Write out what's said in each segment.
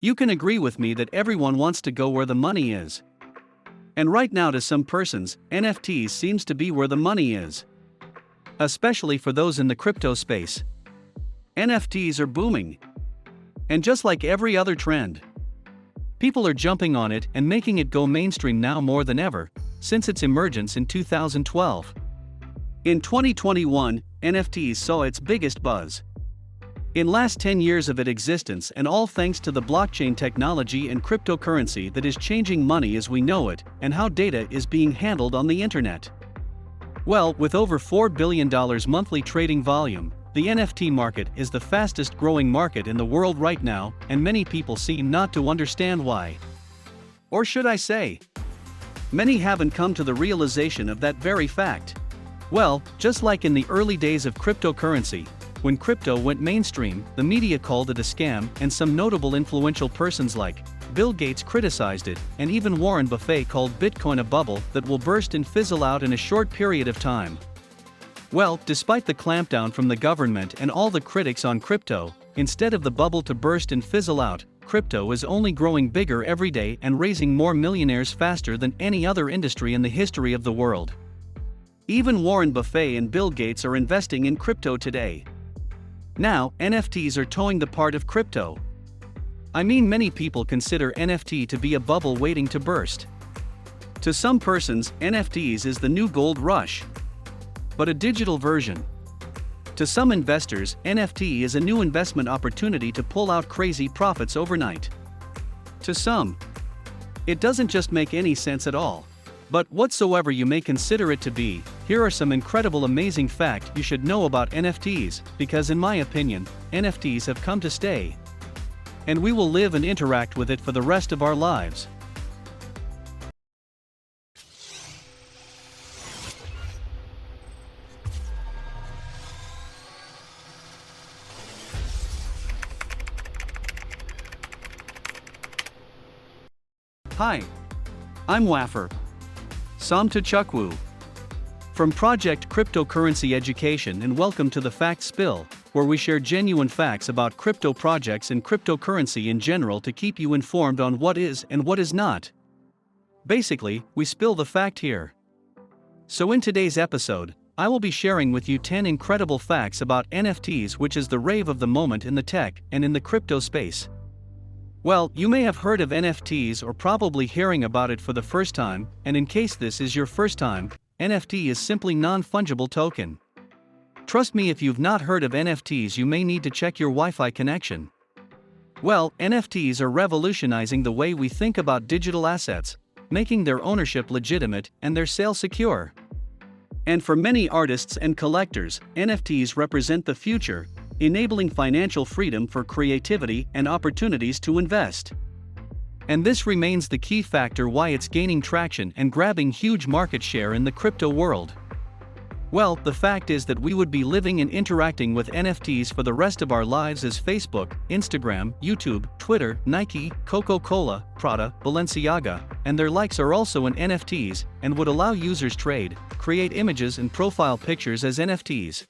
You can agree with me that everyone wants to go where the money is. And right now, to some persons, NFTs seems to be where the money is. Especially for those in the crypto space. NFTs are booming. And just like every other trend, people are jumping on it and making it go mainstream now more than ever, since its emergence in 2012. In 2021, NFTs saw its biggest buzz. In last 10 years of its existence, and all thanks to the blockchain technology and cryptocurrency that is changing money as we know it, and how data is being handled on the internet. Well, with over $4 billion monthly trading volume, the NFT market is the fastest growing market in the world right now, and many people seem not to understand why. Or should I say, many haven't come to the realization of that very fact. Well, just like in the early days of cryptocurrency, when crypto went mainstream, the media called it a scam, and some notable influential persons like Bill Gates criticized it, and even Warren Buffett called Bitcoin a bubble that will burst and fizzle out in a short period of time. Well, despite the clampdown from the government and all the critics on crypto, instead of the bubble to burst and fizzle out, crypto is only growing bigger every day and raising more millionaires faster than any other industry in the history of the world. Even Warren Buffett and Bill Gates are investing in crypto today. Now, NFTs are towing the part of crypto. I mean, many people consider NFT to be a bubble waiting to burst. To some persons, NFTs is the new gold rush, but a digital version. To some investors, NFT is a new investment opportunity to pull out crazy profits overnight. To some, it doesn't just make any sense at all. But whatsoever you may consider it to be, here are some incredible amazing facts you should know about NFTs, because in my opinion, NFTs have come to stay. And we will live and interact with it for the rest of our lives. Hi, I'm Waffer. Samta Chukwu. From Project Cryptocurrency Education, and welcome to the Fact Spill, where we share genuine facts about crypto projects and cryptocurrency in general to keep you informed on what is and what is not. Basically, we spill the fact here. So in today's episode, I will be sharing with you 10 incredible facts about NFTs, which is the rave of the moment in the tech and in the crypto space. Well, you may have heard of NFTs or probably hearing about it for the first time, and in case this is your first time, NFT is simply non-fungible token. Trust me, if you've not heard of NFTs, you may need to check your Wi-Fi connection. Well, NFTs are revolutionizing the way we think about digital assets, making their ownership legitimate and their sale secure. And for many artists and collectors, NFTs represent the future, enabling financial freedom for creativity and opportunities to invest. And this remains the key factor why it's gaining traction and grabbing huge market share in the crypto world. Well, the fact is that we would be living and interacting with NFTs for the rest of our lives, as Facebook, Instagram, YouTube, Twitter, Nike, Coca-Cola, Prada, Balenciaga, and their likes are also in NFTs, and would allow users trade, create images and profile pictures as NFTs.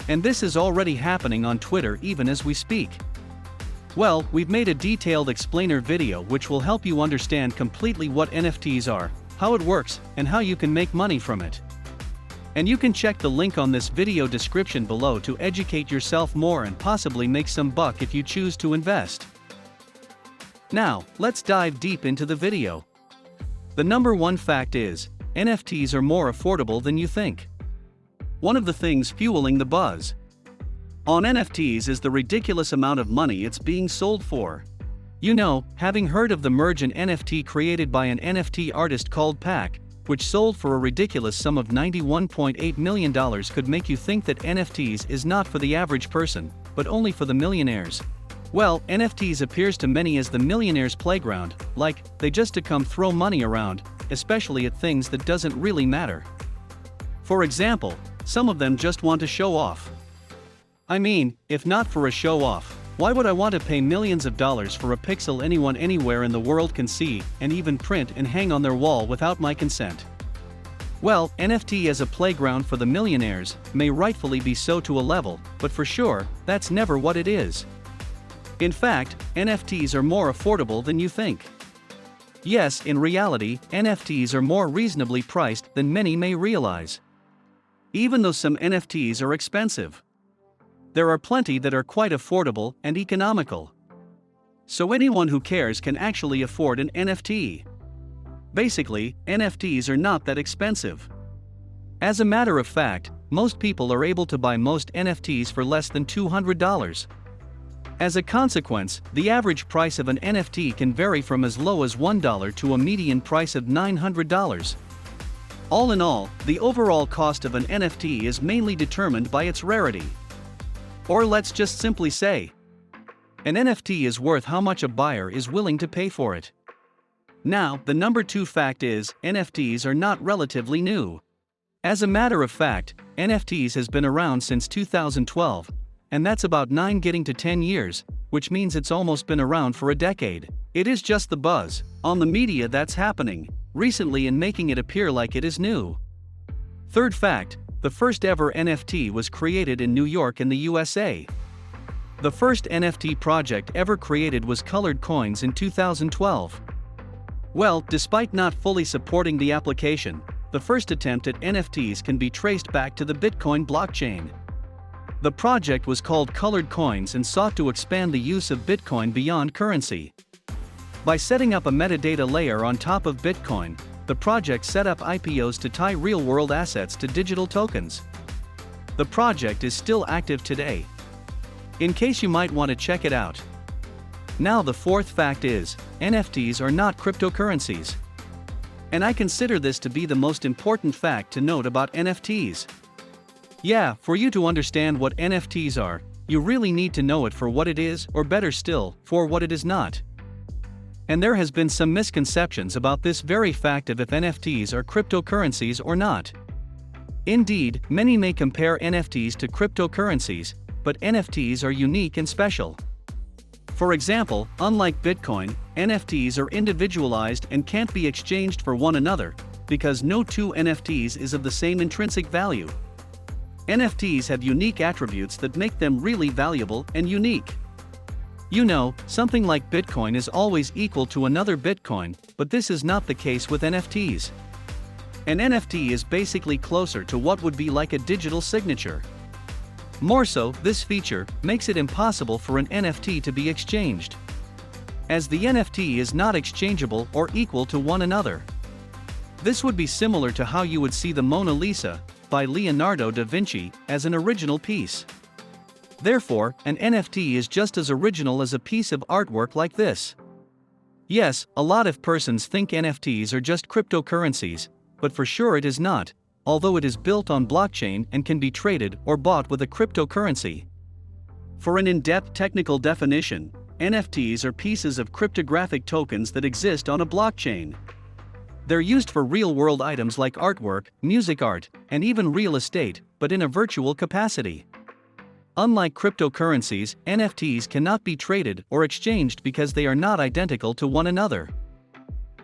And this is already happening on Twitter even as we speak. Well, we've made a detailed explainer video which will help you understand completely what NFTs are, how it works, and how you can make money from it. And you can check the link on this video description below to educate yourself more and possibly make some buck if you choose to invest. Now, let's dive deep into the video. The number one fact is, NFTs are more affordable than you think. One of the things fueling the buzz on NFTs is the ridiculous amount of money it's being sold for. You know, having heard of the merge, an NFT created by an NFT artist called Pac, which sold for a ridiculous sum of $91.8 million, could make you think that NFTs is not for the average person, but only for the millionaires. Well, NFTs appears to many as the millionaire's playground, like, they just to come throw money around, especially at things that doesn't really matter. For example, some of them just want to show off. I mean, if not for a show off, why would I want to pay millions of dollars for a pixel anyone anywhere in the world can see, and even print and hang on their wall without my consent? Well, NFT as a playground for the millionaires may rightfully be so to a level, but for sure, that's never what it is. In fact, NFTs are more affordable than you think. Yes, in reality, NFTs are more reasonably priced than many may realize. Even though some NFTs are expensive, there are plenty that are quite affordable and economical. So anyone who cares can actually afford an NFT. Basically, NFTs are not that expensive. As a matter of fact, most people are able to buy most NFTs for less than $200. As a consequence, the average price of an NFT can vary from as low as $1 to a median price of $900. All in all, the overall cost of an NFT is mainly determined by its rarity. Or let's just simply say, an NFT is worth how much a buyer is willing to pay for it. Now, the number 2 fact is, NFTs are not relatively new. As a matter of fact, NFTs has been around since 2012, and that's about 9 getting to 10 years, which means it's almost been around for a decade. It is just the buzz on the media that's happening recently and making it appear like it is new. Third fact, the first ever NFT was created in New York in the USA. The first NFT project ever created was Colored Coins in 2012. Well, despite not fully supporting the application, the first attempt at NFTs can be traced back to the Bitcoin blockchain. The project was called Colored Coins and sought to expand the use of Bitcoin beyond currency. By setting up a metadata layer on top of Bitcoin, the project set up IPOs to tie real-world assets to digital tokens. The project is still active today, in case you might want to check it out. Now the fourth fact is, NFTs are not cryptocurrencies. And I consider this to be the most important fact to note about NFTs. Yeah, for you to understand what NFTs are, you really need to know it for what it is, or better still, for what it is not. And there has been some misconceptions about this very fact of if NFTs are cryptocurrencies or not. Indeed, many may compare NFTs to cryptocurrencies, but NFTs are unique and special. For example, unlike Bitcoin, NFTs are individualized and can't be exchanged for one another, because no two NFTs is of the same intrinsic value. NFTs have unique attributes that make them really valuable and unique. You know, something like Bitcoin is always equal to another Bitcoin, but this is not the case with NFTs. An NFT is basically closer to what would be like a digital signature. More so, this feature makes it impossible for an NFT to be exchanged, as the NFT is not exchangeable or equal to one another. This would be similar to how you would see the Mona Lisa by Leonardo da Vinci as an original piece. Therefore, an NFT is just as original as a piece of artwork like this. Yes, a lot of persons think NFTs are just cryptocurrencies, but for sure it is not, although it is built on blockchain and can be traded or bought with a cryptocurrency. For an in-depth technical definition, NFTs are pieces of cryptographic tokens that exist on a blockchain. They're used for real-world items like artwork, music art, and even real estate, but in a virtual capacity. Unlike cryptocurrencies, NFTs cannot be traded or exchanged because they are not identical to one another.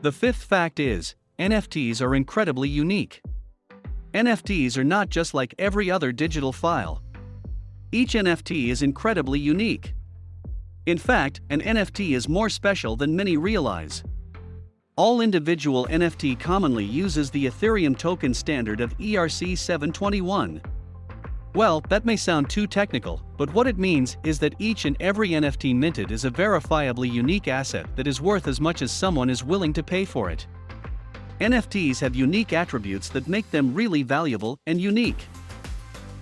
The fifth fact is, NFTs are incredibly unique. NFTs are not just like every other digital file. Each NFT is incredibly unique. In fact, an NFT is more special than many realize. All individual NFT commonly uses the Ethereum token standard of ERC-721. Well, that may sound too technical, but what it means is that each and every NFT minted is a verifiably unique asset that is worth as much as someone is willing to pay for it. NFTs have unique attributes that make them really valuable and unique.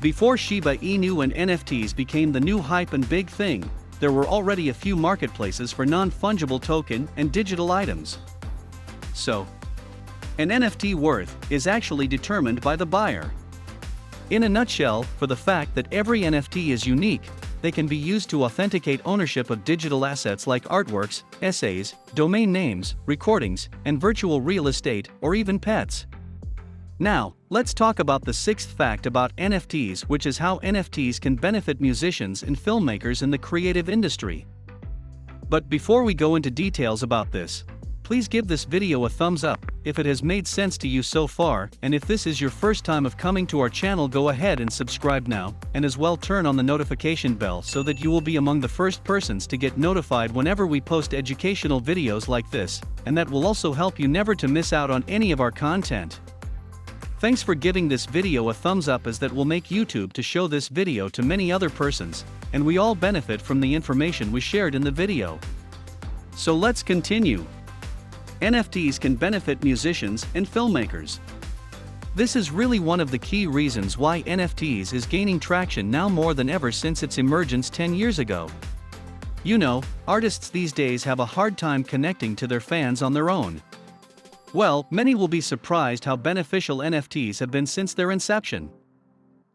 Before Shiba Inu and NFTs became the new hype and big thing, there were already a few marketplaces for non-fungible token and digital items. So, an NFT worth is actually determined by the buyer. In a nutshell, for the fact that every NFT is unique, they can be used to authenticate ownership of digital assets like artworks, essays, domain names, recordings, and virtual real estate, or even pets. Now, let's talk about the sixth fact about NFTs, which is how NFTs can benefit musicians and filmmakers in the creative industry. But before we go into details about this, please give this video a thumbs up, if it has made sense to you so far, and if this is your first time of coming to our channel, go ahead and subscribe now, and as well turn on the notification bell so that you will be among the first persons to get notified whenever we post educational videos like this, and that will also help you never to miss out on any of our content. Thanks for giving this video a thumbs up, as that will make YouTube to show this video to many other persons, and we all benefit from the information we shared in the video. So let's continue. NFTs can benefit musicians and filmmakers. This is really one of the key reasons why NFTs is gaining traction now more than ever since its emergence 10 years ago. You know, artists these days have a hard time connecting to their fans on their own. Well, many will be surprised how beneficial NFTs have been since their inception.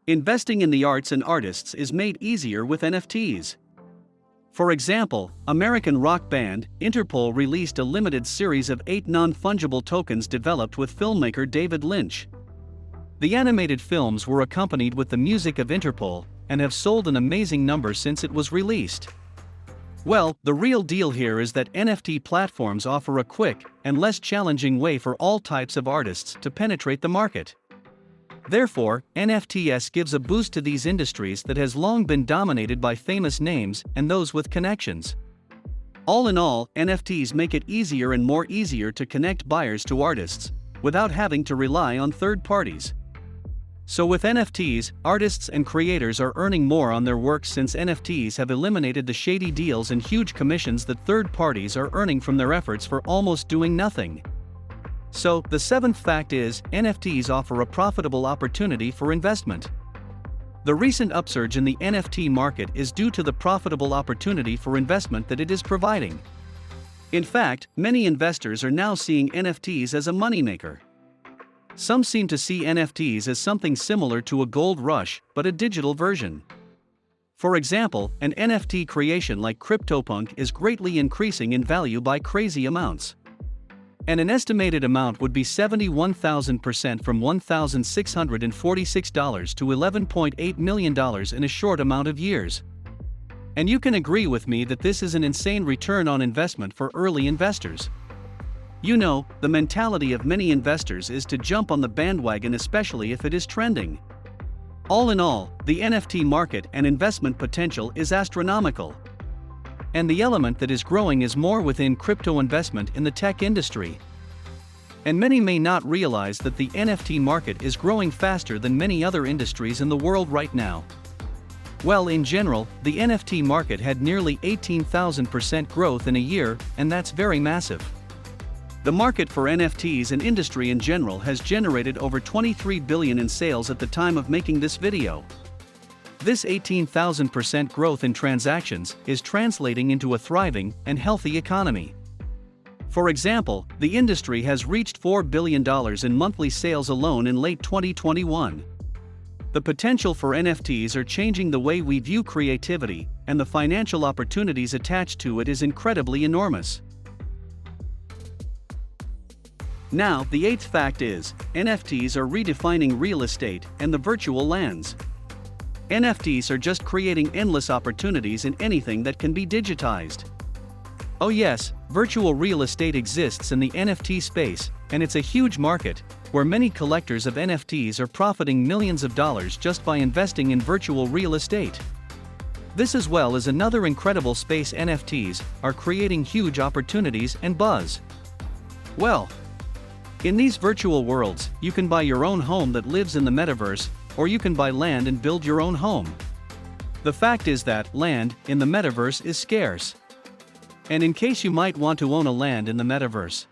Investing in the arts and artists is made easier with NFTs. For example, American rock band Interpol released a limited series of 8 non-fungible tokens developed with filmmaker David Lynch. The animated films were accompanied with the music of Interpol, and have sold an amazing number since it was released. Well, the real deal here is that NFT platforms offer a quick and less challenging way for all types of artists to penetrate the market. Therefore, NFTs gives a boost to these industries that has long been dominated by famous names and those with connections. All in all, NFTs make it easier and more easier to connect buyers to artists, without having to rely on third parties. So with NFTs, artists and creators are earning more on their works, since NFTs have eliminated the shady deals and huge commissions that third parties are earning from their efforts for almost doing nothing. So, the seventh fact is, NFTs offer a profitable opportunity for investment. The recent upsurge in the NFT market is due to the profitable opportunity for investment that it is providing. In fact, many investors are now seeing NFTs as a moneymaker. Some seem to see NFTs as something similar to a gold rush, but a digital version. For example, an NFT creation like CryptoPunk is greatly increasing in value by crazy amounts. And an estimated amount would be 71,000% from $1,646 to $11.8 million in a short amount of years. And you can agree with me that this is an insane return on investment for early investors. You know, the mentality of many investors is to jump on the bandwagon, especially if it is trending. All in all, the NFT market and investment potential is astronomical. And the element that is growing is more within crypto investment in the tech industry. And many may not realize that the NFT market is growing faster than many other industries in the world right now. Well, in general, the NFT market had nearly 18,000% growth in a year, and that's very massive. The market for NFTs and industry in general has generated over $23 billion in sales at the time of making this video. This 18,000% growth in transactions is translating into a thriving and healthy economy. For example, the industry has reached $4 billion in monthly sales alone in late 2021. The potential for NFTs are changing the way we view creativity, and the financial opportunities attached to it is incredibly enormous. Now, the eighth fact is, NFTs are redefining real estate and the virtual lands. NFTs are just creating endless opportunities in anything that can be digitized. Oh yes, virtual real estate exists in the NFT space, and it's a huge market, where many collectors of NFTs are profiting millions of dollars just by investing in virtual real estate. This, as well as another incredible space, NFTs are creating huge opportunities and buzz. Well, in these virtual worlds, you can buy your own home that lives in the metaverse, or you can buy land and build your own home. The fact is that land in the metaverse is scarce. And in case you might want to own a land in the metaverse,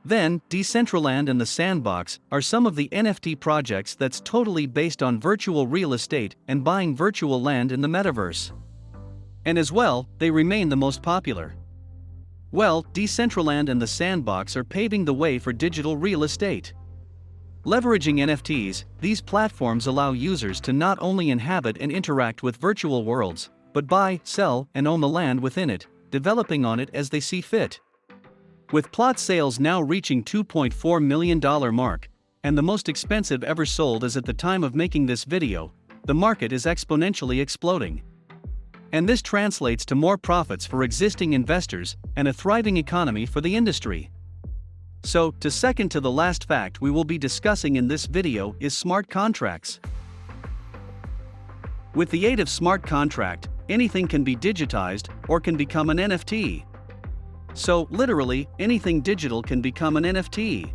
then Decentraland and the Sandbox are some of the NFT projects that's totally based on virtual real estate and buying virtual land in the metaverse. And as well, they remain the most popular. Well, Decentraland and the Sandbox are paving the way for digital real estate. Leveraging NFTs, these platforms allow users to not only inhabit and interact with virtual worlds, but buy, sell, and own the land within it, developing on it as they see fit. With plot sales now reaching $2.4 million mark, and the most expensive ever sold as at the time of making this video, the market is exponentially exploding. And this translates to more profits for existing investors and a thriving economy for the industry. So, to second to the last fact we will be discussing in this video is smart contracts. With the aid of smart contract, anything can be digitized or can become an NFT. So, literally, anything digital can become an NFT.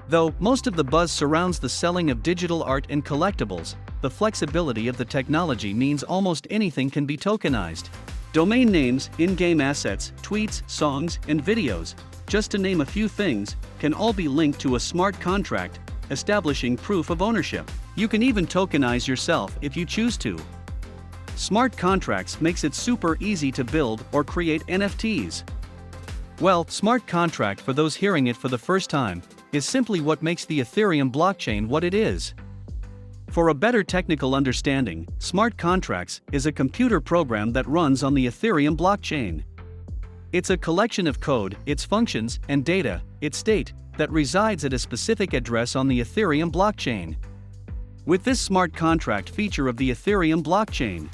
Though most of the buzz surrounds the selling of digital art and collectibles, the flexibility of the technology means almost anything can be tokenized. Domain names, in-game assets, tweets, songs, and videos, just to name a few things, can all be linked to a smart contract, establishing proof of ownership. You can even tokenize yourself if you choose to. Smart contracts makes it super easy to build or create NFTs. Well, smart contract, for those hearing it for the first time, is simply what makes the Ethereum blockchain what it is. For a better technical understanding, smart contracts is a computer program that runs on the Ethereum blockchain. It's a collection of code, its functions, and data, its state, that resides at a specific address on the Ethereum blockchain. With this smart contract feature of the Ethereum blockchain,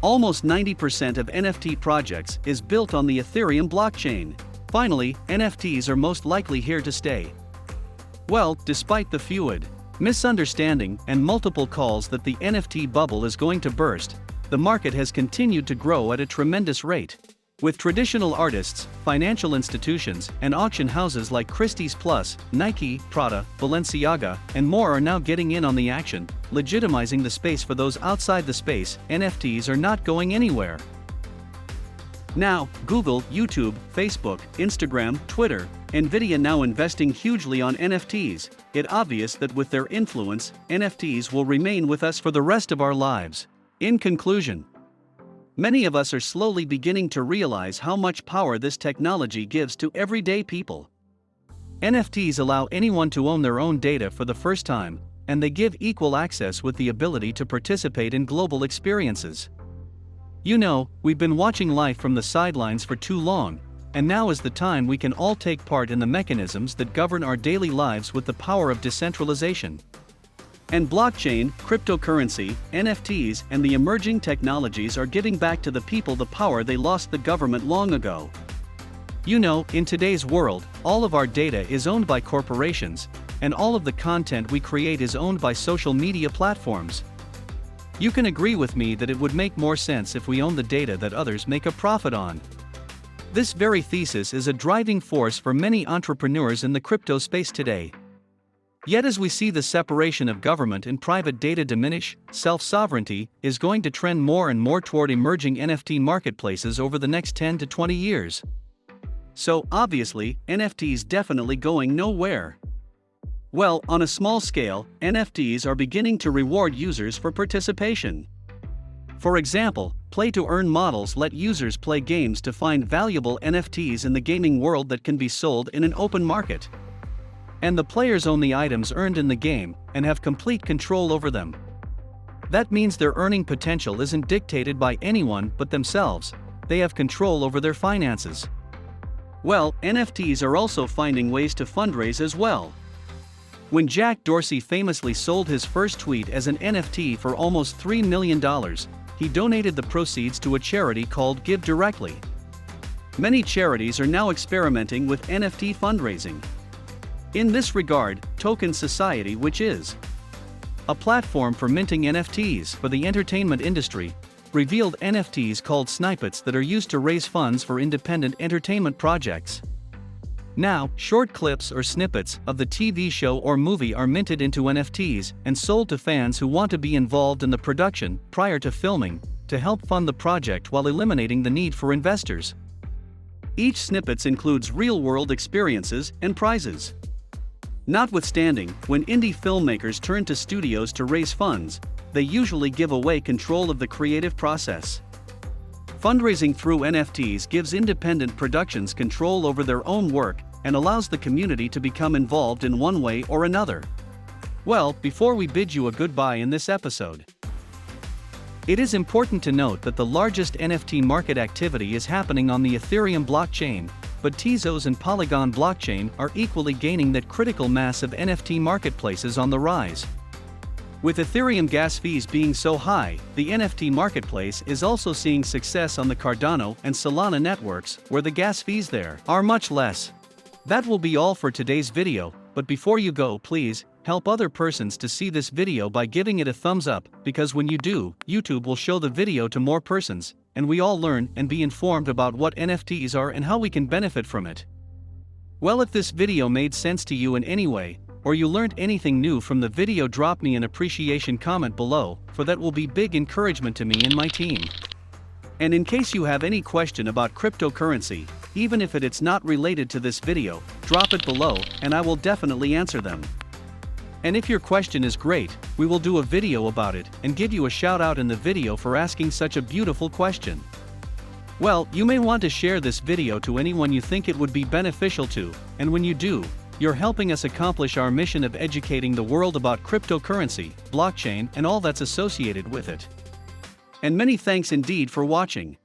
almost 90% of NFT projects is built on the Ethereum blockchain. Finally, NFTs are most likely here to stay. Well, despite the fluid misunderstanding and multiple calls that the NFT bubble is going to burst, the market has continued to grow at a tremendous rate. With traditional artists, financial institutions, and auction houses like Christie's Plus, Nike, Prada, Balenciaga, and more are now getting in on the action, legitimizing the space for those outside the space. NFTs are not going anywhere. Now, Google, YouTube, Facebook, Instagram, Twitter, Nvidia now investing hugely on NFTs. It's obvious that with their influence, NFTs will remain with us for the rest of our lives. In conclusion, many of us are slowly beginning to realize how much power this technology gives to everyday people. NFTs allow anyone to own their own data for the first time, and they give equal access with the ability to participate in global experiences. You know, we've been watching life from the sidelines for too long, and now is the time we can all take part in the mechanisms that govern our daily lives with the power of decentralization. And blockchain, cryptocurrency, NFTs, and the emerging technologies are giving back to the people the power they lost the government long ago. You know, in today's world, all of our data is owned by corporations, and all of the content we create is owned by social media platforms. You can agree with me that it would make more sense if we own the data that others make a profit on. This very thesis is a driving force for many entrepreneurs in the crypto space today. Yet as we see the separation of government and private data diminish, self-sovereignty is going to trend more and more toward emerging NFT marketplaces over the next 10 to 20 years. So, obviously, NFTs definitely going nowhere. Well, on a small scale, NFTs are beginning to reward users for participation. For example, play-to-earn models let users play games to find valuable NFTs in the gaming world that can be sold in an open market. And the players own the items earned in the game and have complete control over them. That means their earning potential isn't dictated by anyone but themselves. They have control over their finances. Well, NFTs are also finding ways to fundraise as well. When Jack Dorsey famously sold his first tweet as an NFT for almost $3 million, he donated the proceeds to a charity called Give Directly. Many charities are now experimenting with NFT fundraising. In this regard, Token Society, which is a platform for minting NFTs for the entertainment industry, revealed NFTs called snippets that are used to raise funds for independent entertainment projects. Now, short clips or snippets of the TV show or movie are minted into NFTs and sold to fans who want to be involved in the production prior to filming, to help fund the project while eliminating the need for investors. Each snippet includes real-world experiences and prizes. Notwithstanding, when indie filmmakers turn to studios to raise funds, they usually give away control of the creative process. Fundraising through NFTs gives independent productions control over their own work and allows the community to become involved in one way or another. Well, before we bid you a goodbye in this episode, it is important to note that the largest NFT market activity is happening on the Ethereum blockchain, but Tezos and Polygon blockchain are equally gaining that critical mass of NFT marketplaces on the rise. With Ethereum gas fees being so high, the NFT marketplace is also seeing success on the Cardano and Solana networks, where the gas fees there are much less. That will be all for today's video, but before you go, please help other persons to see this video by giving it a thumbs up, because when you do, YouTube will show the video to more persons, and we all learn and be informed about what NFTs are and how we can benefit from it. Well, if this video made sense to you in any way, or you learned anything new from the video, drop me an appreciation comment below, for that will be big encouragement to me and my team. And in case you have any question about cryptocurrency, even if it's not related to this video, drop it below, and I will definitely answer them. And if your question is great, we will do a video about it, and give you a shout out in the video for asking such a beautiful question. Well, you may want to share this video to anyone you think it would be beneficial to, and when you do, you're helping us accomplish our mission of educating the world about cryptocurrency, blockchain, and all that's associated with it. And many thanks indeed for watching.